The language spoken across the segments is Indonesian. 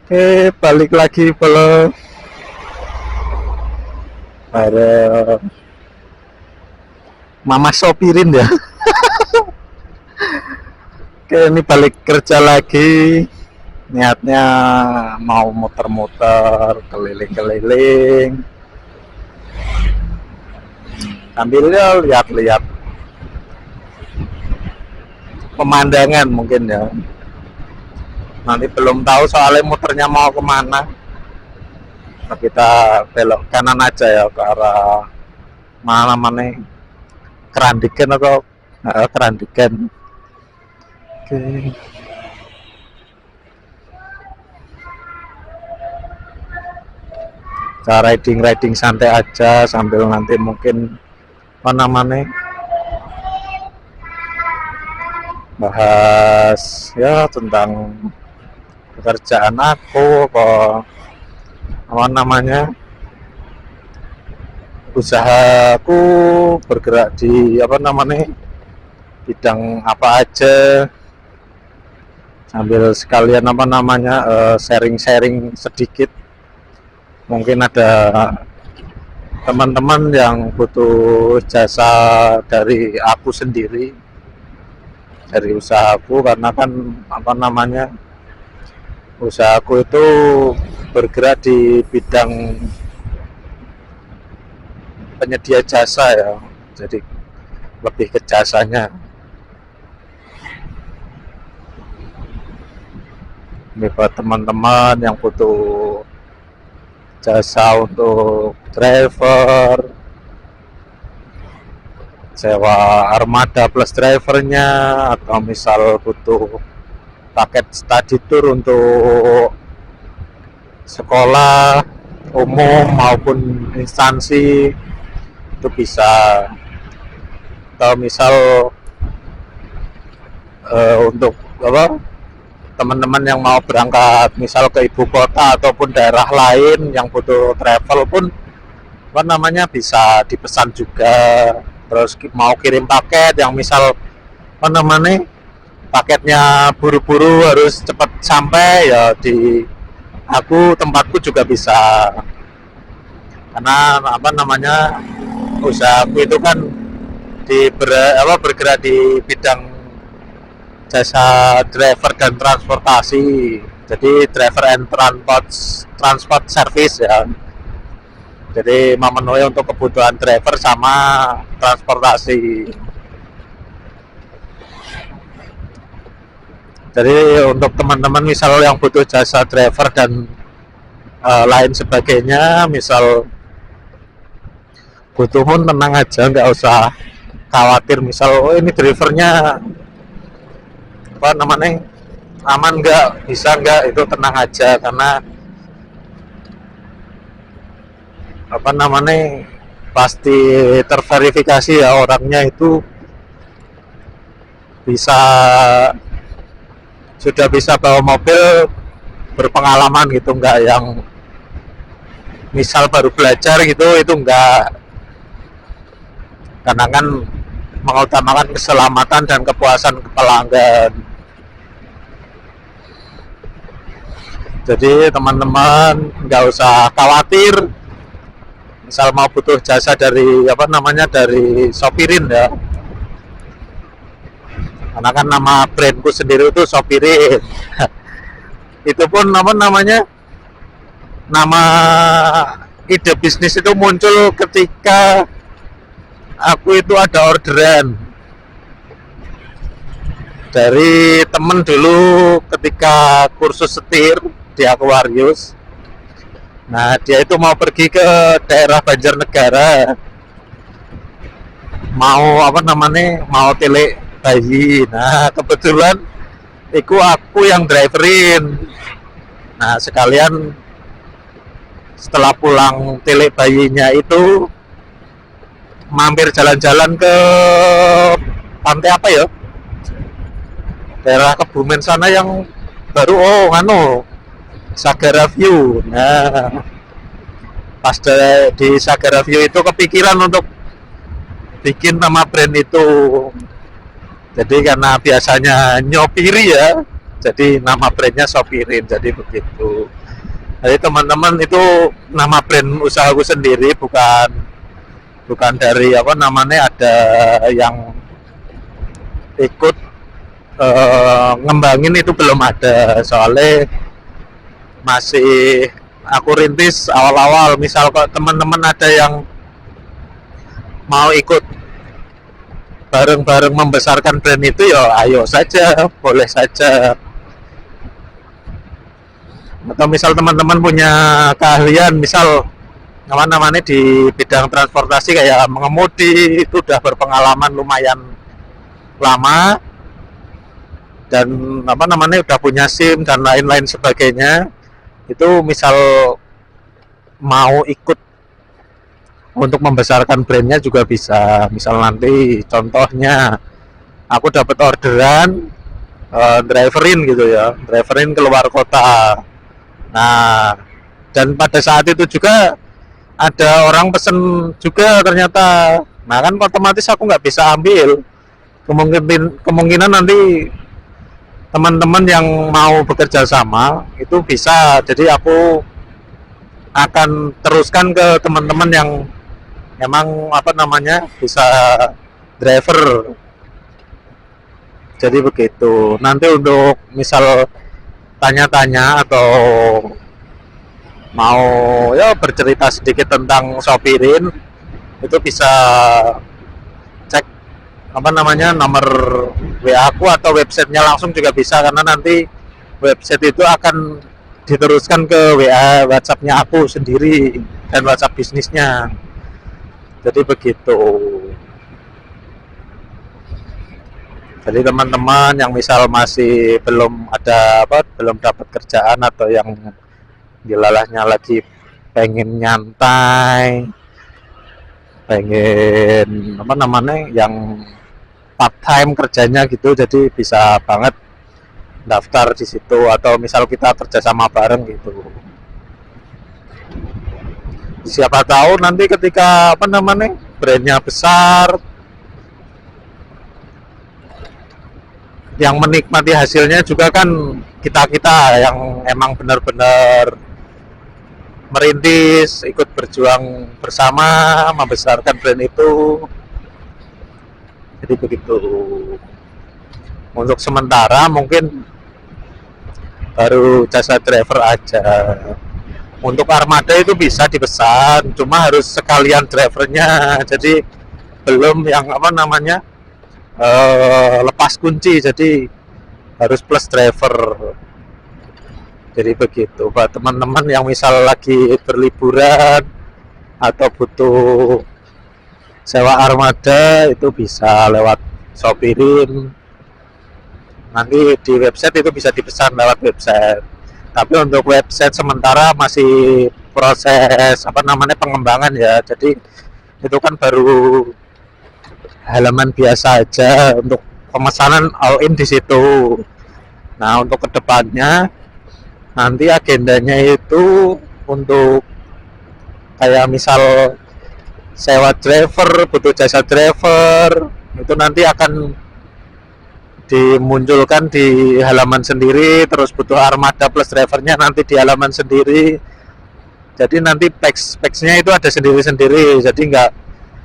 Oke, balik lagi belum? Ada Mama sopirin ya. Oke, ini balik kerja lagi. Niatnya mau muter-muter, keliling-keliling. Sambil ya lihat-lihat pemandangan mungkin ya. Nanti belum tahu soalnya muternya mau kemana. Nah, kita belok kanan aja ya ke arah mana mana Kerandikan atau Kerandikan. Oke. Kita riding santai aja sambil nanti mungkin apa namanya bahas ya tentang pekerjaan aku apa namanya usahaku bergerak di apa namanya bidang apa aja sambil sekalian apa namanya sharing-sharing sedikit. Mungkin ada teman-teman yang butuh jasa dari aku sendiri, dari usahaku, karena kan apa namanya usahaku itu bergerak di bidang penyedia jasa ya, jadi lebih ke jasanya. Ini buat teman-teman yang butuh jasa untuk driver, sewa armada plus drivernya, atau misal butuh paket study tour untuk sekolah umum maupun instansi itu bisa. Atau misal untuk apa teman-teman yang mau berangkat misal ke ibu kota ataupun daerah lain yang butuh travel pun apa namanya bisa dipesan juga. Terus mau kirim paket yang misal apa namanya paketnya buru-buru harus cepat sampai ya di aku tempatku juga bisa, karena apa namanya usahaku itu kan bergerak di bidang jasa driver dan transportasi, jadi driver and transport service ya, jadi memenuhi untuk kebutuhan driver sama transportasi. Jadi untuk teman-teman misal yang butuh jasa driver dan lain sebagainya, misal butuh pun tenang aja, nggak usah khawatir misal oh ini drivernya apa namanya aman nggak, bisa nggak, itu tenang aja, karena apa namanya pasti terverifikasi ya orangnya itu bisa sudah bisa bawa mobil, berpengalaman gitu, nggak yang misal baru belajar gitu, itu enggak, karena kan mengutamakan keselamatan dan kepuasan pelanggan. Jadi teman-teman nggak usah khawatir misal mau butuh jasa dari apa namanya dari sopirin ya, karena kan nama brandku sendiri itu sopirin. Itu pun apa namanya nama ide bisnis itu muncul ketika aku itu ada orderan dari temen dulu ketika kursus setir di Aquarius. Nah dia itu mau pergi ke daerah Banjarnegara, mau apa namanya mau tele bayi. Nah kebetulan itu aku yang driverin. Nah sekalian setelah pulang tele bayinya itu mampir jalan-jalan ke pantai apa ya, daerah Kebumen sana yang baru Sagara View. Nah pas di Sagara View itu kepikiran untuk bikin nama brand itu. Jadi karena biasanya nyopiri ya, jadi nama brandnya Sopirin, jadi begitu. Jadi teman-teman itu nama brand usahaku sendiri, bukan bukan dari apa namanya ada yang ikut ngembangin, itu belum ada, soalnya masih aku rintis awal-awal. Misal kok teman-teman ada yang mau ikut bareng-bareng membesarkan brand itu, ya ayo saja, boleh saja. Atau misal teman-teman punya keahlian, misal apa namanya di bidang transportasi kayak mengemudi, itu udah berpengalaman lumayan lama dan apa namanya udah punya SIM dan lain-lain sebagainya, itu misal mau ikut untuk membesarkan brandnya juga bisa. Misal nanti contohnya aku dapat orderan driverin gitu ya, driverin keluar kota. Nah, dan pada saat itu juga ada orang pesen juga ternyata. Nah kan otomatis aku nggak bisa ambil. Kemungkinan nanti teman-teman yang mau bekerja sama itu bisa. Jadi aku akan teruskan ke teman-teman yang emang apa namanya bisa driver. Jadi begitu. Nanti untuk misal tanya-tanya atau mau ya bercerita sedikit tentang Sopirin, itu bisa cek apa namanya nomor WA aku atau websitenya langsung juga bisa, karena nanti website itu akan diteruskan ke WA WhatsAppnya aku sendiri dan WhatsApp bisnisnya. Jadi begitu. Jadi teman-teman yang misal masih belum ada apa, belum dapat kerjaan atau yang dilalahnya lagi pengen nyantai, pengen apa namanya yang part time kerjanya gitu, jadi bisa banget daftar di situ, atau misal kita kerja sama bareng gitu. Siapa tahu nanti ketika apa namanya brandnya besar, yang menikmati hasilnya juga kan kita-kita yang emang benar-benar merintis, ikut berjuang bersama membesarkan brand itu. Jadi begitu. Untuk sementara mungkin baru jasa driver aja. Untuk armada itu bisa dipesan, cuma harus sekalian drivernya. Jadi belum yang apa namanya lepas kunci, jadi harus plus driver. Jadi begitu buat teman-teman yang misal lagi berliburan atau butuh sewa armada, itu bisa lewat Sopirin. Nanti di website itu bisa dipesan lewat website. Tapi untuk website sementara masih proses apa namanya pengembangan ya. Jadi itu kan baru halaman biasa aja untuk pemesanan all in di situ. Nah, untuk kedepannya nanti agendanya itu untuk kayak misal sewa driver, butuh jasa driver, itu nanti akan dimunculkan di halaman sendiri. Terus butuh armada plus drivernya nanti di halaman sendiri. Jadi nanti specs-nya itu ada sendiri-sendiri, jadi nggak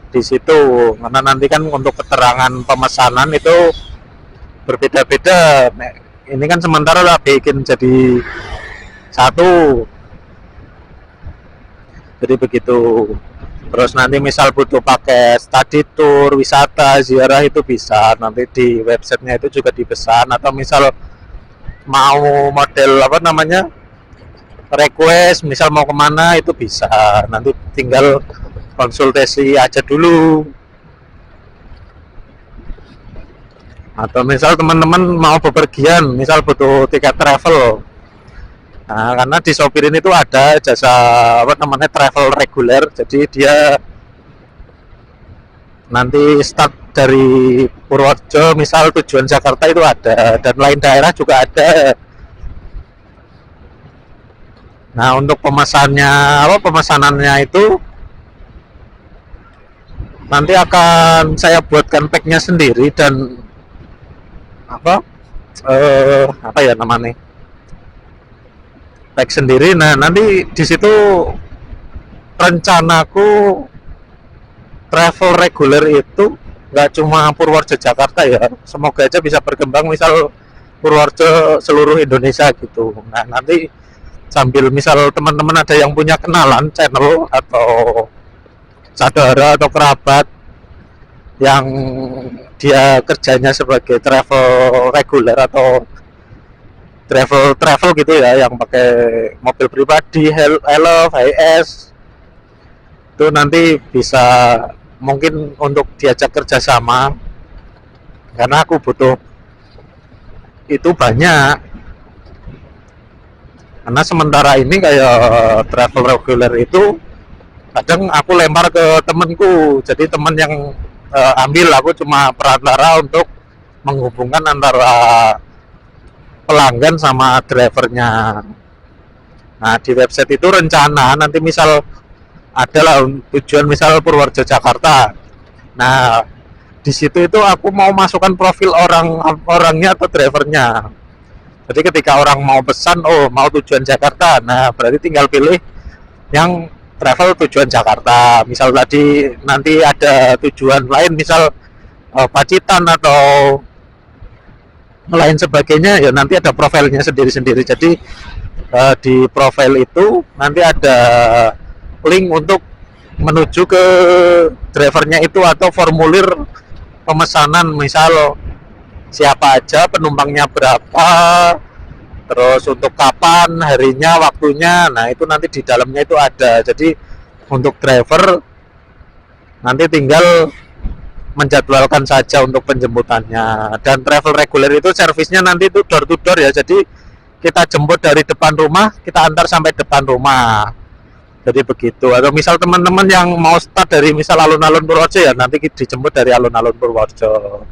di situ, karena nanti kan untuk keterangan pemesanan itu berbeda-beda. Ini kan sementara lah bikin jadi satu, jadi begitu. Terus nanti misal butuh pakai study tour, wisata, ziarah, itu bisa nanti di websitenya itu juga dipesan. Atau misal mau model apa namanya request, misal mau kemana, itu bisa, nanti tinggal konsultasi aja dulu. Atau misal teman-teman mau bepergian, misal butuh tiket travel. Nah, karena di Sopirin itu ada jasa apa namanya travel reguler, jadi dia nanti start dari Purworejo, misal tujuan Jakarta itu ada, dan lain daerah juga ada. Nah, untuk pemesanannya itu nanti akan saya buatkan packnya sendiri, dan apa apa ya namanya, tag sendiri. Nah nanti di situ rencanaku travel reguler itu nggak cuma Purworejo Jakarta ya, semoga aja bisa berkembang misal Purworejo seluruh Indonesia gitu. Nah nanti sambil misal teman-teman ada yang punya kenalan channel atau saudara atau kerabat yang dia kerjanya sebagai travel reguler atau travel gitu ya, yang pakai mobil pribadi, Hello, HS, itu nanti bisa mungkin untuk diajak kerjasama, karena aku butuh itu banyak. Karena sementara ini kayak travel reguler itu kadang aku lempar ke temenku, jadi temen yang ambil, aku cuma perantara untuk menghubungkan antara pelanggan sama drivernya. Nah di website itu rencana nanti misal adalah tujuan misal Purworejo Jakarta. Nah di situ itu aku mau masukkan profil orangnya atau drivernya. Jadi ketika orang mau pesan, oh mau tujuan Jakarta, nah berarti tinggal pilih yang travel tujuan Jakarta. Misal tadi nanti ada tujuan lain, misal Pacitan atau lain sebagainya, ya nanti ada profilnya sendiri-sendiri. Jadi di profil itu nanti ada link untuk menuju ke drivernya itu atau formulir pemesanan, misal siapa aja, penumpangnya berapa, terus untuk kapan, harinya, waktunya. Nah itu nanti di dalamnya itu ada. Jadi untuk driver nanti tinggal menjadwalkan saja untuk penjemputannya. Dan travel reguler itu servisnya nanti itu door to door ya, jadi kita jemput dari depan rumah, kita antar sampai depan rumah. Jadi begitu. Atau misal teman-teman yang mau start dari misal alun-alun Purworejo, ya nanti dijemput dari alun-alun Purworejo.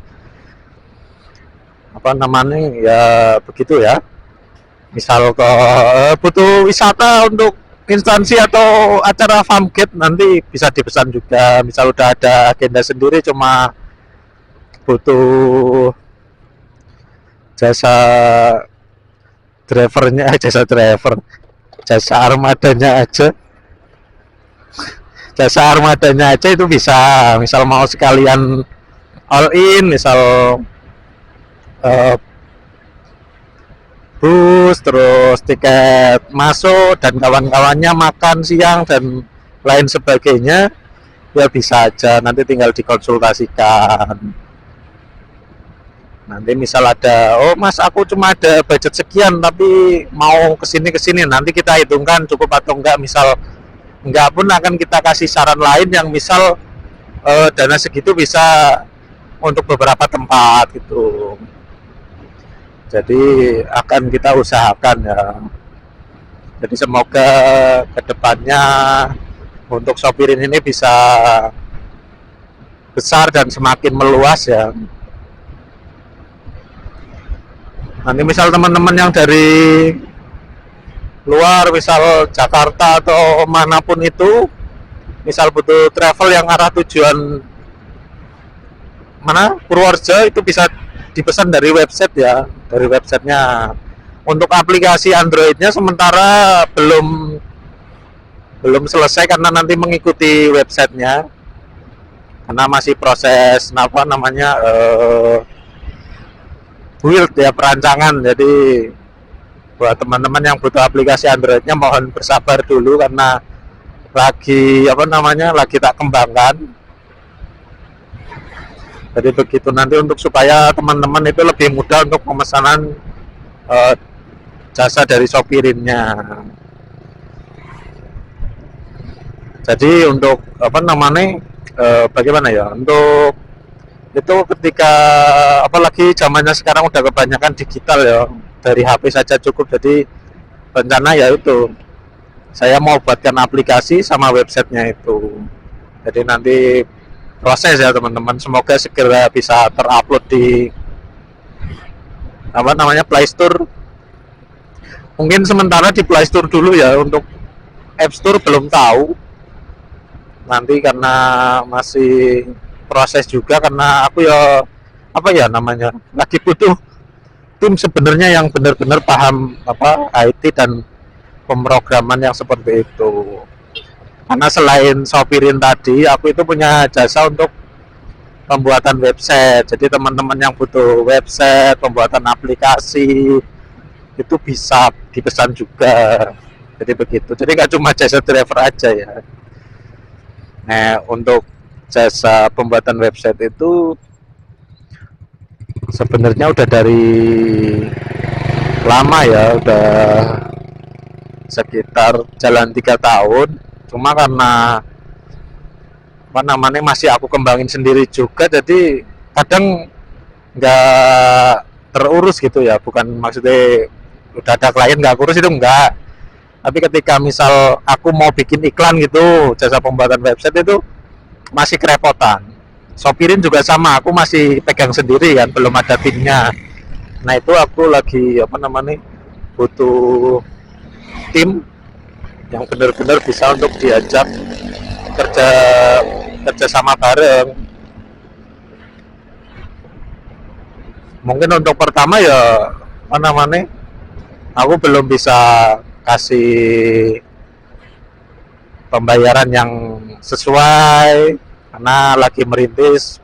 Apa namanya ya, begitu ya. Misal ke butuh wisata untuk instansi atau acara farmgate, nanti bisa dipesan juga. Misal udah ada agenda sendiri, cuma butuh jasa drivernya, jasa armadanya aja, itu bisa. Misal mau sekalian all in, misal bus, terus tiket masuk dan kawan-kawannya, makan siang dan lain sebagainya, ya bisa aja, nanti tinggal dikonsultasikan. Nanti misal ada, oh mas aku cuma ada budget sekian tapi mau kesini, nanti kita hitungkan cukup atau enggak. Misal enggak pun akan kita kasih saran lain yang misal dana segitu bisa untuk beberapa tempat gitu. Jadi akan kita usahakan ya. Jadi semoga kedepannya untuk sopirin ini bisa besar dan semakin meluas ya. Nanti misal teman-teman yang dari luar, misal Jakarta atau manapun itu, misal butuh travel yang arah tujuan mana Purworejo, itu bisa dipesan dari website ya, dari websitenya. Untuk aplikasi Androidnya sementara belum selesai karena nanti mengikuti websitenya, karena masih proses apa namanya build ya, perancangan. Jadi buat teman-teman yang butuh aplikasi Androidnya mohon bersabar dulu, karena lagi apa namanya lagi tak kembangkan. Jadi begitu, nanti untuk supaya teman-teman itu lebih mudah untuk pemesanan jasa dari sopirinnya. Jadi untuk apa namanya bagaimana ya, untuk itu ketika apalagi zamannya sekarang udah kebanyakan digital ya, dari HP saja cukup. Jadi rencana ya itu saya mau buatkan aplikasi sama websitenya itu. Jadi nanti proses ya teman-teman, semoga segera bisa terupload di apa namanya Play Store. Mungkin sementara di Play Store dulu ya, untuk App Store belum tahu nanti, karena masih proses juga. Karena aku ya apa ya namanya lagi butuh tim sebenarnya yang benar-benar paham apa IT dan pemrograman yang seperti itu. Karena selain sopirin tadi, aku itu punya jasa untuk pembuatan website. Jadi teman-teman yang butuh website, pembuatan aplikasi itu bisa dipesan juga. Jadi begitu. Jadi nggak cuma jasa driver aja ya. Nah, untuk jasa pembuatan website itu sebenarnya udah dari lama ya, udah sekitar jalan 3 tahun. Cuma karena apa namanya masih aku kembangin sendiri juga, jadi kadang nggak terurus gitu ya. Bukan maksudnya udah ada klien nggak urus, itu enggak. Tapi ketika misal aku mau bikin iklan gitu, jasa pembuatan website itu masih kerepotan. Sopirin juga sama, aku masih pegang sendiri kan, belum ada timnya. Nah itu aku lagi apa namanya butuh tim yang benar-benar bisa untuk diajak kerja kerja sama bareng. Mungkin untuk pertama ya apa namanya, aku belum bisa kasih pembayaran yang sesuai karena lagi merintis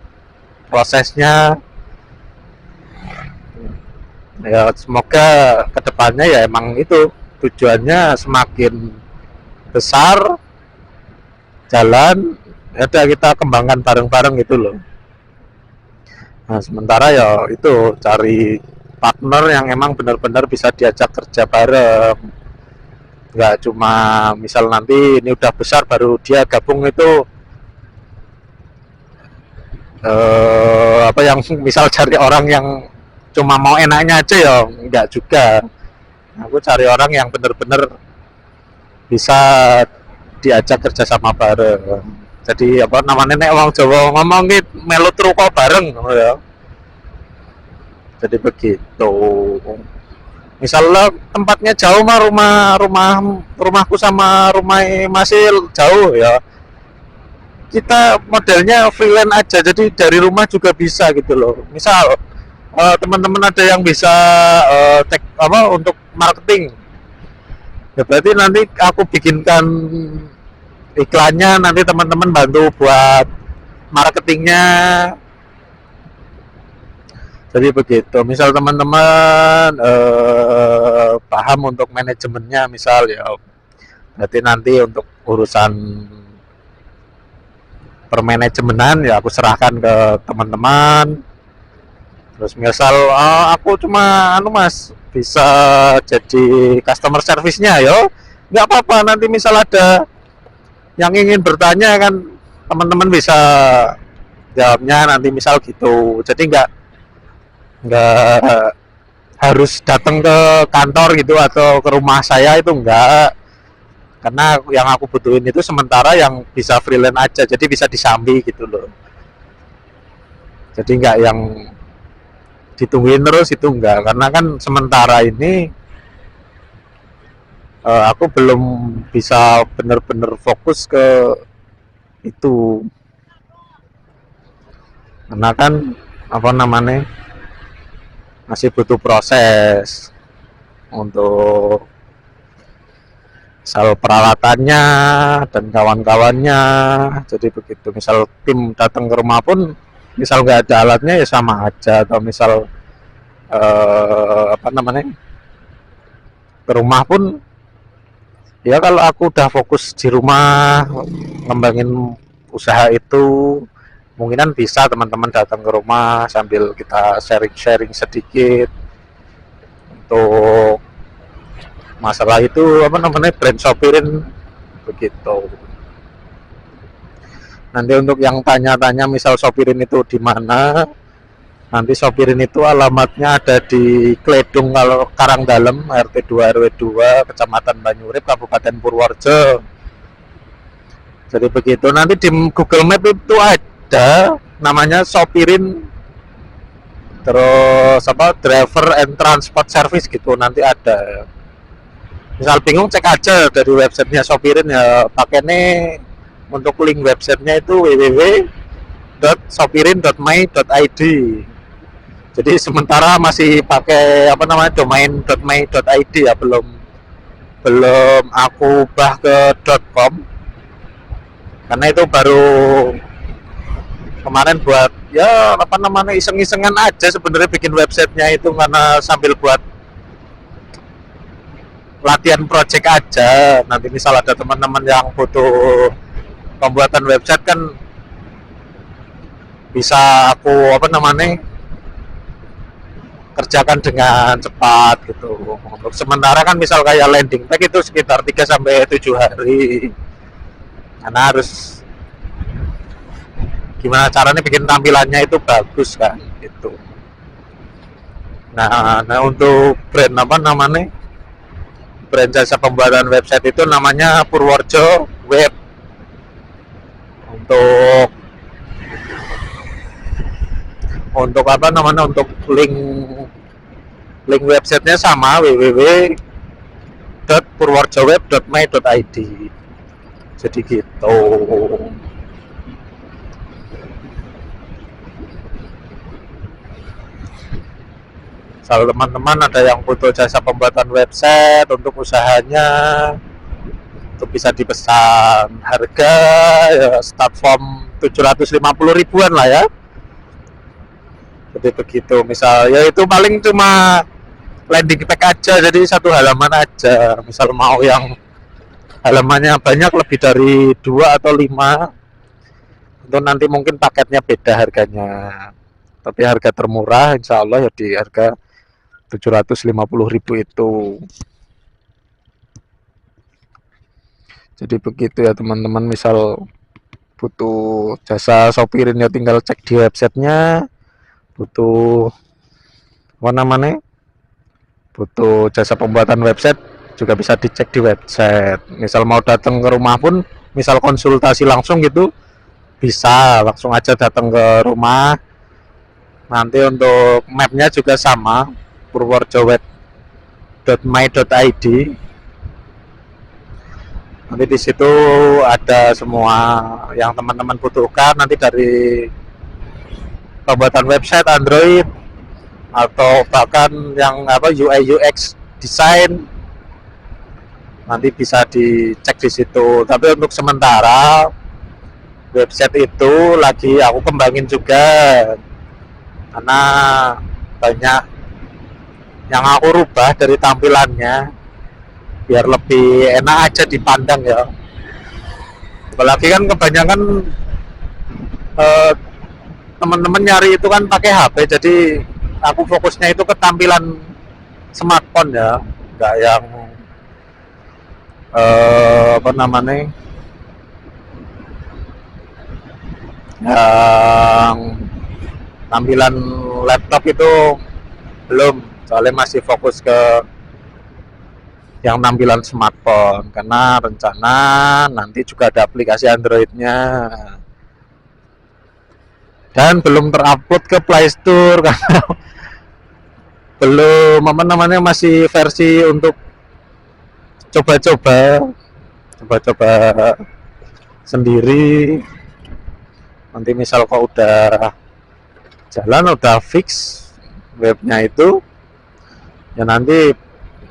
prosesnya. Ya semoga kedepannya ya emang itu tujuannya semakin besar jalan ya udah kita kembangkan bareng-bareng gitu loh. Nah sementara ya itu cari partner yang emang benar-benar bisa diajak kerja bareng, nggak cuma misal nanti ini udah besar baru dia gabung itu apa yang misal cari orang yang cuma mau enaknya aja ya nggak juga. Aku cari orang yang benar-benar bisa diajak kerja sama bareng. Jadi apa namanya nek wong Jawa ngomong gitu melu truko bareng ya. Jadi begitu. Misalnya tempatnya jauh mah rumahku sama rumah masih jauh ya. Kita modelnya freelance aja, jadi dari rumah juga bisa gitu loh. Misal teman-teman ada yang bisa apa untuk marketing, ya berarti nanti aku bikinkan iklannya, nanti teman-teman bantu buat marketingnya. Jadi begitu. Misal teman-teman paham untuk manajemennya misal ya, berarti nanti untuk urusan permanajemenan ya aku serahkan ke teman-teman. Terus misal aku cuma mas bisa jadi customer service-nya yo, nggak apa-apa. Nanti misal ada yang ingin bertanya kan teman-teman bisa jawabnya nanti misal gitu. Jadi nggak harus datang ke kantor gitu atau ke rumah saya, itu enggak. Karena yang aku butuhin itu sementara yang bisa freelance aja, jadi bisa disambi gitu loh. Jadi nggak yang ditungguin terus, itu enggak. Karena kan sementara ini aku belum bisa benar-benar fokus ke itu. Karena kan apa namanya masih butuh proses untuk misal peralatannya dan kawan-kawannya. Jadi begitu, misal tim datang ke rumah pun misal nggak ada alatnya ya sama aja. Atau misal apa namanya ke rumah pun ya kalau aku udah fokus di rumah ngembangin usaha itu, kemungkinan bisa teman-teman datang ke rumah sambil kita sharing-sharing sedikit untuk masalah itu apa namanya brand sopirin begitu. Nanti untuk yang tanya-tanya misal sopirin itu di mana, nanti sopirin itu alamatnya ada di Kledung kalau Karangdalem RT 2 RW 2 Kecamatan Banyurip Kabupaten Purworejo. Jadi begitu, nanti di Google Map itu ada namanya sopirin terus apa driver and transport service gitu, nanti ada. Misal bingung cek aja dari websitenya sopirin ya, pakai nih untuk link websitenya itu www.sopirin.my.id. Jadi sementara masih pakai apa namanya domain.my.id ya, belum belum aku ubah ke .com karena itu baru kemarin buat ya apa namanya iseng-isengan aja sebenarnya bikin websitenya itu, karena sambil buat latihan project aja. Nanti misal ada teman-teman yang butuh pembuatan website kan bisa aku apa namanya kerjakan dengan cepat gitu. Untuk sementara kan misal kayak landing page itu sekitar 3 sampai 7 hari. Karena harus gimana caranya bikin tampilannya itu bagus kan gitu. Nah untuk brand apa namanya? Brand jasa pembuatan website itu namanya Purworejo Web. Untuk apa namanya, untuk link websitenya sama www.purworejoweb.my.id. Jadi gitu. Kalau teman-teman ada yang butuh jasa pembuatan website untuk usahanya, itu bisa dipesan. Harga ya start from 750 ribuan lah ya. Jadi begitu. Misal ya itu paling cuma landing page aja, jadi satu halaman aja. Misal mau yang halamannya banyak lebih dari 2 atau 5, itu nanti mungkin paketnya beda harganya. Tapi harga termurah insya Allah ya di harga 750.000 itu. Jadi begitu ya teman-teman, misal butuh jasa sopirin ya tinggal cek di websitenya. Butuh apa namanya, butuh jasa pembuatan website juga bisa dicek di website. Misal mau datang ke rumah pun, misal konsultasi langsung gitu, bisa langsung aja datang ke rumah. Nanti untuk mapnya juga sama, purworejoweb.my.id. Nanti di situ ada semua yang teman-teman butuhkan, nanti dari pembuatan website Android atau bahkan yang apa UI UX design, nanti bisa dicek di situ. Tapi untuk sementara website itu lagi aku kembangin juga, karena banyak yang aku rubah dari tampilannya biar lebih enak aja dipandang ya. Apalagi kan kebanyakan teman-teman nyari itu kan pakai HP, jadi aku fokusnya itu ke tampilan smartphone ya, nggak yang apa namanya, yang tampilan laptop itu belum, soalnya masih fokus ke yang tampilan smartphone, karena rencana nanti juga ada aplikasi Androidnya dan belum terupload ke Play Store karena belum apa namanya, masih versi untuk coba-coba sendiri. Nanti misal kok udah jalan, udah fix webnya itu ya, nanti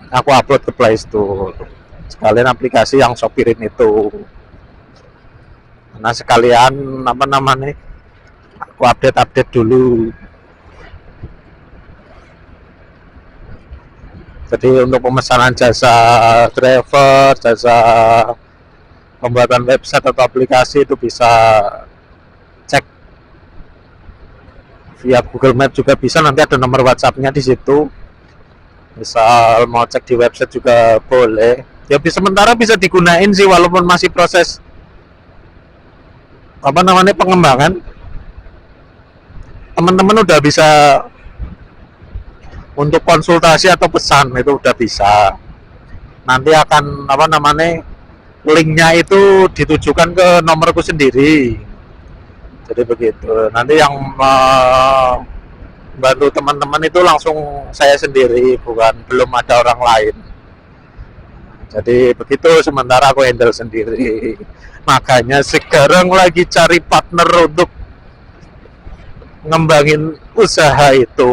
aku upload ke Play Store sekalian aplikasi yang sopirin itu, karena sekalian apa namanya, aku update dulu. Jadi untuk pemesanan jasa driver, jasa pembuatan website atau aplikasi itu bisa cek via Google Map juga bisa, nanti ada nomor WhatsApp-nya di situ. Misal mau cek di website juga boleh. Ya sementara bisa digunain sih, walaupun masih proses apa namanya pengembangan. Teman-teman udah bisa untuk konsultasi atau pesan itu udah bisa. Nanti akan apa namanya, linknya itu ditujukan ke nomorku sendiri. Jadi begitu. Nanti yang bantu teman-teman itu langsung saya sendiri, belum ada orang lain. Jadi begitu, sementara aku handle sendiri. Makanya sekarang lagi cari partner untuk ngembangin usaha itu.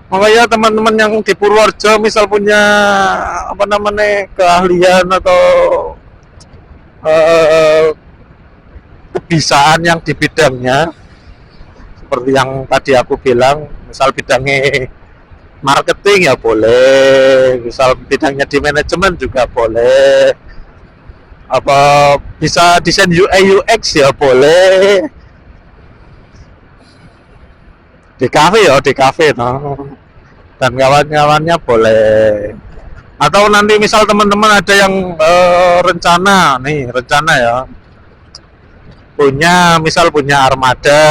Makanya teman-teman yang di Purworejo misal punya apa namanya keahlian atau eh, kebisaan yang di bidangnya, seperti yang tadi aku bilang, misal bidangnya marketing ya boleh, misal bidangnya di manajemen juga boleh, apa bisa desain UI UX ya boleh, di kafe no, dan kawan-kawannya boleh. Atau nanti misal teman-teman ada yang rencana ya, punya armada,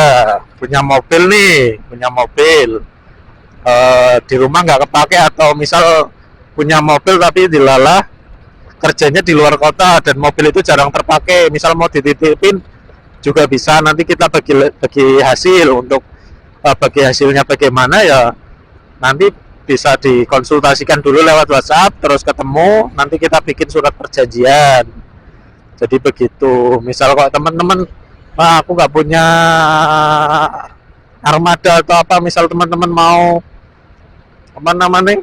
punya mobil nih, punya mobil, di rumah nggak kepake, atau misal punya mobil tapi dilalah kerjanya di luar kota dan mobil itu jarang terpakai, misal mau dititipin juga bisa, nanti kita bagi hasil. Untuk bagi hasilnya bagaimana ya nanti bisa dikonsultasikan dulu lewat WhatsApp, terus ketemu nanti kita bikin surat perjanjian. Jadi begitu. Misal kok teman-teman, aku nggak punya armada atau apa, misal teman-teman mau apa namanya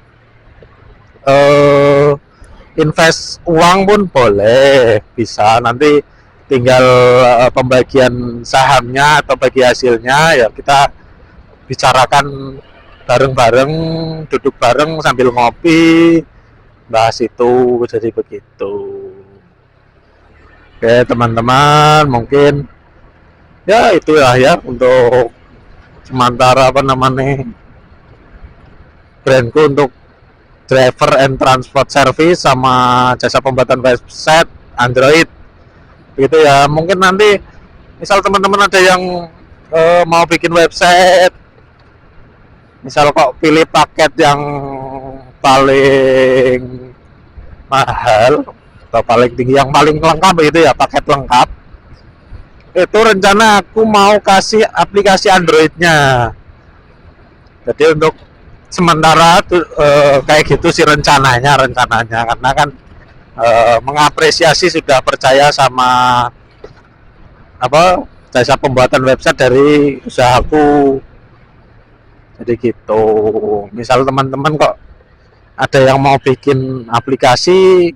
eh invest uang pun boleh, bisa. Nanti tinggal pembagian sahamnya atau bagi hasilnya ya kita bicarakan bareng-bareng, duduk bareng sambil ngopi, bahas itu. Jadi begitu. Oke teman-teman, mungkin ya itulah ya untuk sementara apa namanya brandku untuk driver and transport service sama jasa pembuatan website Android gitu ya. Mungkin nanti misal teman-teman ada yang mau bikin website, misal kok pilih paket yang paling mahal atau paling tinggi, yang paling lengkap itu ya, paket lengkap itu rencana aku mau kasih aplikasi Androidnya. Jadi untuk sementara tuh, kayak gitu sih rencananya, karena kan mengapresiasi sudah percaya sama apa jasa pembuatan website dari usahaku. Jadi gitu. Misal teman-teman kok ada yang mau bikin aplikasi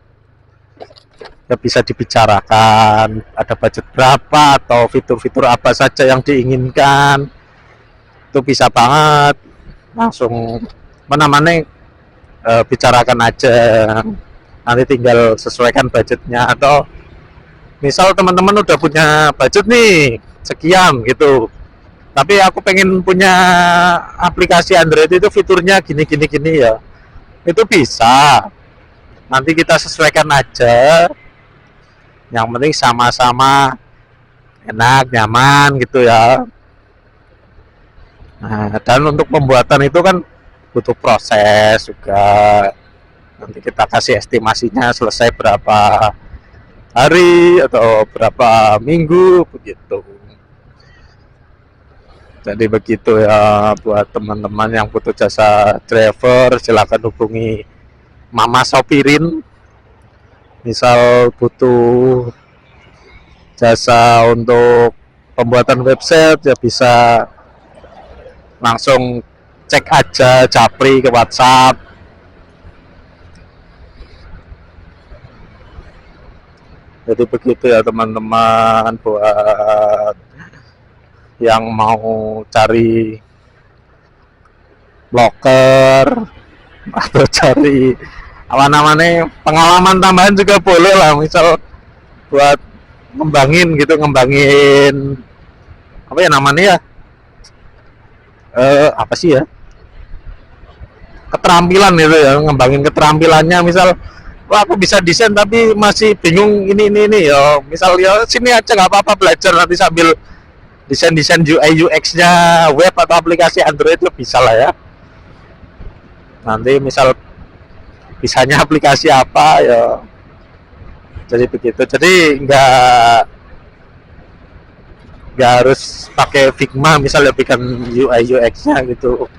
ya bisa dibicarakan, ada budget berapa atau fitur-fitur apa saja yang diinginkan, itu bisa banget langsung mana-mana bicarakan aja, nanti tinggal sesuaikan budgetnya. Atau misal teman-teman udah punya budget nih sekian gitu, tapi aku pengen punya aplikasi Android itu fiturnya gini gini gini ya, itu bisa, nanti kita sesuaikan aja, yang penting sama-sama enak nyaman gitu ya. Nah, dan untuk pembuatan itu kan butuh proses juga, nanti kita kasih estimasinya selesai berapa hari atau berapa minggu begitu. Jadi begitu ya, buat teman-teman yang butuh jasa driver silakan hubungi Mama Sopirin. Misal butuh jasa untuk pembuatan website ya bisa langsung cek aja japri ke WhatsApp. Jadi begitu ya teman-teman, buat yang mau cari blogger atau cari apa namanya pengalaman tambahan juga boleh lah, misal buat ngembangin apa ya namanya ya, apa sih ya, keterampilan itu ya, ngembangin keterampilannya. Misal wah aku bisa desain tapi masih bingung ini ya, misal ya sini aja nggak apa-apa, belajar nanti sambil desain UI UX nya web atau aplikasi Android itu bisa lah ya. Nanti misal bisanya aplikasi apa ya, jadi begitu. Jadi nggak harus pakai Figma misalnya bikin UI UX nya gitu,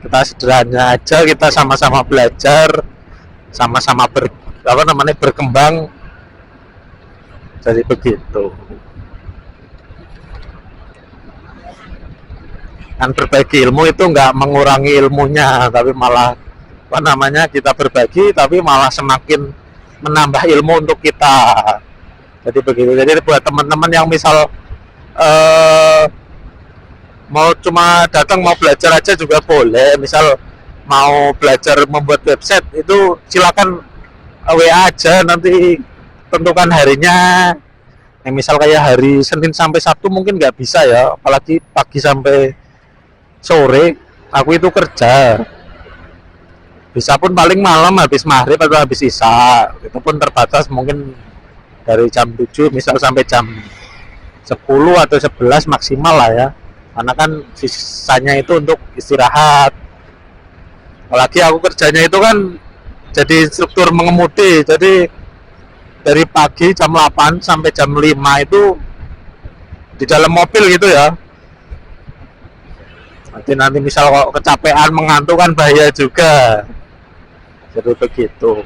kita sederhana aja, kita sama-sama belajar, sama-sama apa namanya berkembang. Jadi begitu. Kan berbagi ilmu itu nggak mengurangi ilmunya, tapi malah apa namanya, kita berbagi tapi malah semakin menambah ilmu untuk kita. Jadi begitu. Jadi buat teman-teman yang misal eh, mau cuma datang mau belajar aja juga boleh, misal mau belajar membuat website itu silakan WA aja, nanti tentukan harinya. Yang misal kayak hari Senin sampai Sabtu mungkin nggak bisa ya, apalagi pagi sampai sore aku itu kerja. Bisa pun paling malam habis maghrib atau habis isya, itu pun terbatas, mungkin dari jam 7 misal sampai jam 10 atau 11 maksimal lah ya, karena kan sisanya itu untuk istirahat. Apalagi aku kerjanya itu kan jadi struktur mengemudi, jadi dari pagi jam 8 sampai jam 5 itu di dalam mobil gitu ya. Nanti misal kalau kecapean mengantuk kan bahaya juga. Jadi begitu.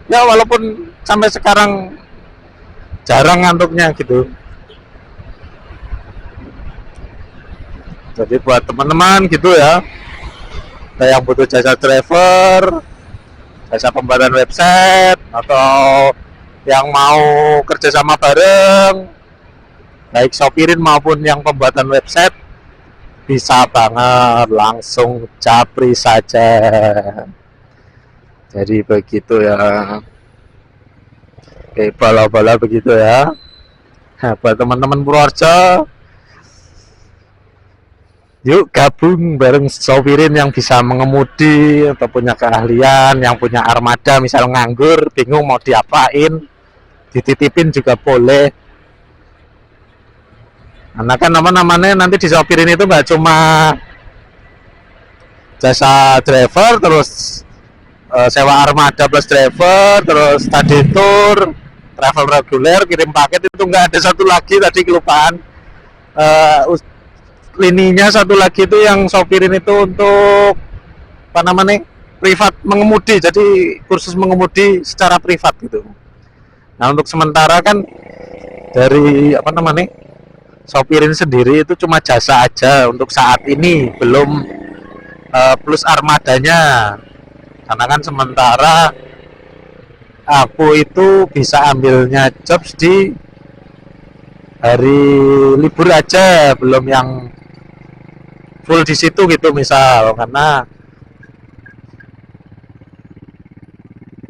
Ya walaupun sampai sekarang jarang ngantuknya gitu. Jadi buat teman-teman gitu ya, yang butuh jasa driver, jasa pembuatan website, atau yang mau kerjasama bareng, baik sopirin maupun yang pembuatan website, bisa banget, langsung japri saja. Jadi begitu ya. Oke, bala-bala begitu ya. Nah, buat teman-teman Purworejo, yuk gabung bareng sopirin yang bisa mengemudi atau punya keahlian, yang punya armada, misal nganggur, bingung mau diapain, dititipin juga boleh. Karena kan namanya nanti disopirin itu nggak cuma jasa driver, terus sewa armada plus driver, terus tadi tour, travel reguler, kirim paket, itu nggak ada satu lagi tadi kelupaan, lininya satu lagi itu yang sopirin itu untuk apa namanya, privat mengemudi, jadi kursus mengemudi secara privat gitu. Nah untuk sementara kan dari apa namanya, sopirin sendiri itu cuma jasa aja untuk saat ini, belum plus armadanya. Karena kan sementara aku itu bisa ambilnya jobs di hari libur aja, belum yang full di situ gitu misal. Karena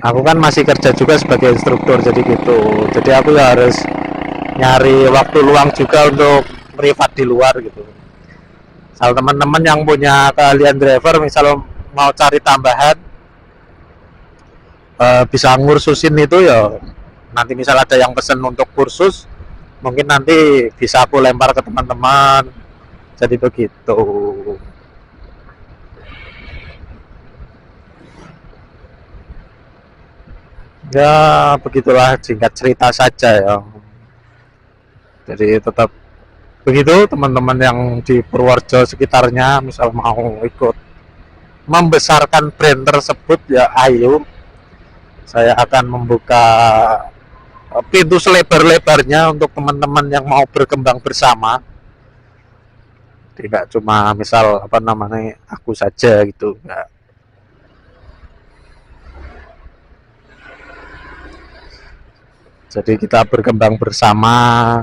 aku kan masih kerja juga sebagai instruktur, jadi gitu. Jadi aku ya harus nyari waktu luang juga untuk privat di luar gitu. Misal teman-teman yang punya keahlian driver, misal mau cari tambahan, bisa ngursusin itu ya. Nanti misal ada yang pesen untuk kursus, mungkin nanti bisa aku lempar ke teman-teman. Jadi begitu. Ya begitulah singkat cerita saja ya. Jadi tetap begitu teman-teman yang di Purworejo sekitarnya, misal mau ikut membesarkan brand tersebut ya ayo, saya akan membuka pintu selebar-lebarnya untuk teman-teman yang mau berkembang bersama. Tidak cuma misal apa namanya aku saja gitu, enggak. Jadi kita berkembang bersama,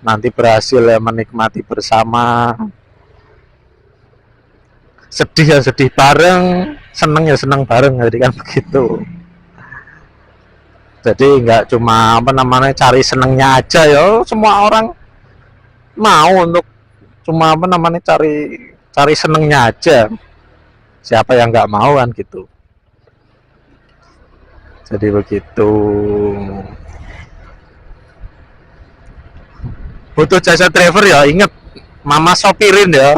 nanti berhasil ya menikmati bersama, sedih ya sedih bareng, seneng ya seneng bareng, jadi kan begitu. Jadi nggak cuma apa namanya cari senengnya aja ya, semua orang mau untuk cuma apa namanya cari cari senengnya aja, siapa yang nggak mau kan gitu. Jadi begitu. Butuh jasa driver ya inget mama sopirin ya.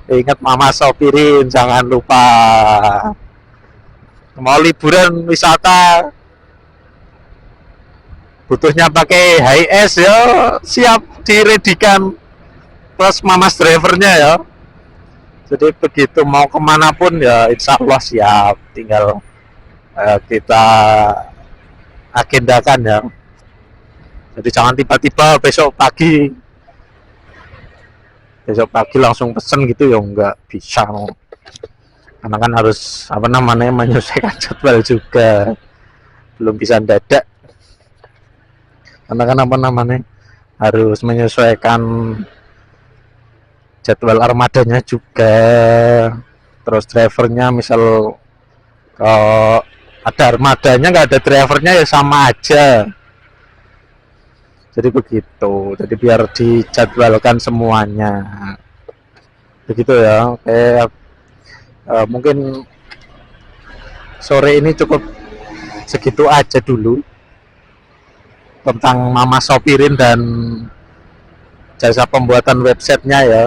Ingat mama sopirin, jangan lupa. Mau liburan wisata butuhnya pakai high-es ya, siap diredikan plus mamas drivernya ya. Jadi begitu mau kemana pun ya insya Allah siap, tinggal kita agendakan ya. Jadi jangan tiba-tiba besok pagi besok pagi langsung pesen gitu ya nggak bisa, karena kan harus apa namanya menyesuaikan jadwal juga, belum bisa dadak, karena kan apa namanya harus menyesuaikan jadwal armadanya juga, terus drivernya misal kalau ada armadanya nggak ada drivernya ya sama aja, jadi begitu, jadi biar dijadwalkan semuanya begitu ya. Oke, mungkin sore ini cukup segitu aja dulu tentang Mama Sopirin dan jasa pembuatan websitenya ya.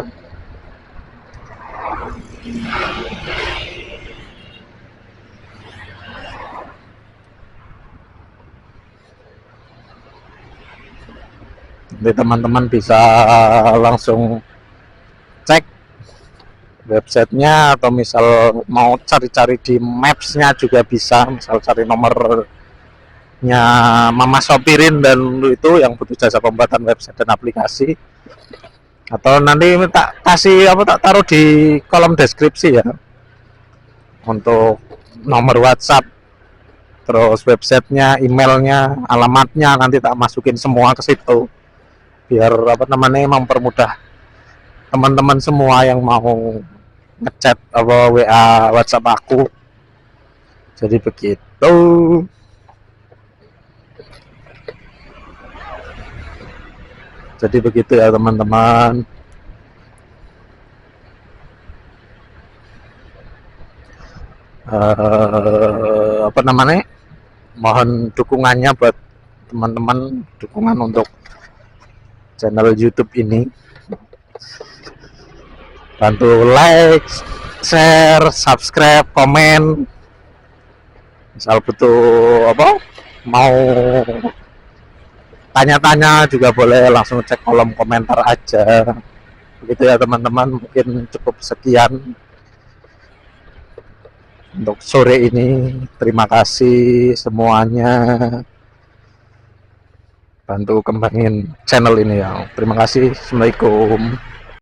Jadi teman-teman bisa langsung cek websitenya, atau misal mau cari-cari di Maps-nya juga bisa, misal cari nomornya Mama Sopirin dan itu yang butuh jasa pembuatan website dan aplikasi, atau nanti tak kasih apa, tak taruh di kolom deskripsi ya untuk nomor WhatsApp, terus websitenya, emailnya, alamatnya, nanti tak masukin semua ke situ biar apa namanya mempermudah teman-teman semua yang mau ngechat apa WA WhatsApp aku. Jadi begitu. Jadi begitu ya teman-teman. Apa namanya? Mohon dukungannya buat teman-teman, dukungan untuk channel YouTube ini. Bantu like, share, subscribe, komen. Misal butuh apa? Mau tanya-tanya juga boleh, langsung cek kolom komentar aja. Begitu ya teman-teman, mungkin cukup sekian untuk sore ini. Terima kasih semuanya, bantu kembangin channel ini ya. Terima kasih. Assalamualaikum.